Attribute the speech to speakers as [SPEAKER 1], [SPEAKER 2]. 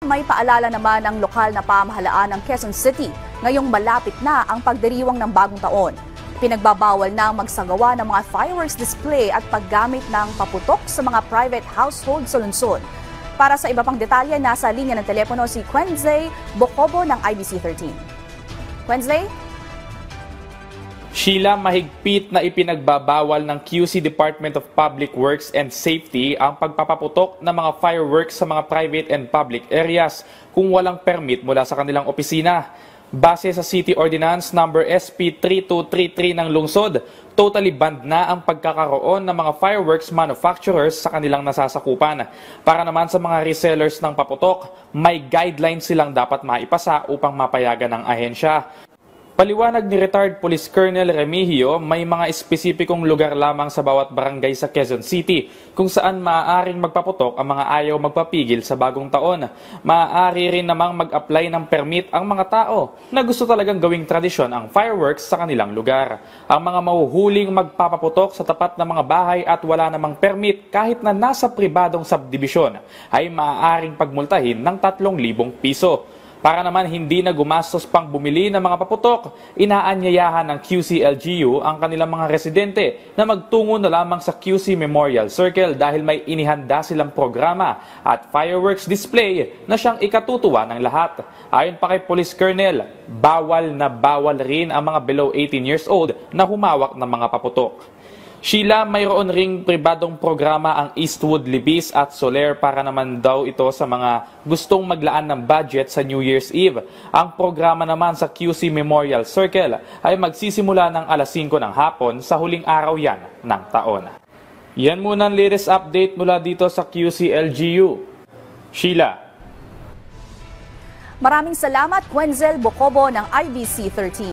[SPEAKER 1] May paalala naman ang lokal na pamahalaan ng Quezon City ngayong malapit na ang pagdiriwang ng bagong taon. Pinagbabawal na magsagawa ng mga fireworks display at paggamit ng paputok sa mga private household sa lungsod. Para sa iba pang detalye, nasa linya ng telepono si Quenze Bocobo ng IBC 13. Quenze?
[SPEAKER 2] Sheila, mahigpit na ipinagbabawal ng QC Department of Public Works and Safety ang pagpapaputok ng mga fireworks sa mga private and public areas kung walang permit mula sa kanilang opisina. Base sa City Ordinance No. SP 3233 ng lungsod, totally banned na ang pagkakaroon ng mga fireworks manufacturers sa kanilang nasasakupan. Para naman sa mga resellers ng paputok, may guidelines silang dapat maipasa upang mapayagan ng ahensya. Paliwanag ni retired Police Colonel Remigio, may mga espesipikong lugar lamang sa bawat barangay sa Quezon City kung saan maaaring magpaputok ang mga ayaw magpapigil sa bagong taon. Maaari rin namang mag-apply ng permit ang mga tao na gusto talagang gawing tradisyon ang fireworks sa kanilang lugar. Ang mga mahuhuling magpapaputok sa tapat ng mga bahay at wala namang permit kahit na nasa pribadong subdivision ay maaaring pagmultahin ng 3,000 piso. Para naman hindi na gumastos pang bumili ng mga paputok, inaanyayahan ng QC-LGU ang kanilang mga residente na magtungo na lamang sa QC Memorial Circle dahil may inihanda silang programa at fireworks display na siyang ikatutuwa ng lahat. Ayon pa kay Police Colonel, bawal na bawal rin ang mga below 18 years old na humawak ng mga paputok. Sheila, mayroon ring pribadong programa ang Eastwood Libis at Soler para naman daw ito sa mga gustong maglaan ng budget sa New Year's Eve. Ang programa naman sa QC Memorial Circle ay magsisimula ng alas 5 ng hapon sa huling araw yan ng taon. Yan muna ang latest update mula dito sa QC LGU. Sheila.
[SPEAKER 1] Maraming salamat, Quenzel Bocobo ng IBC 13.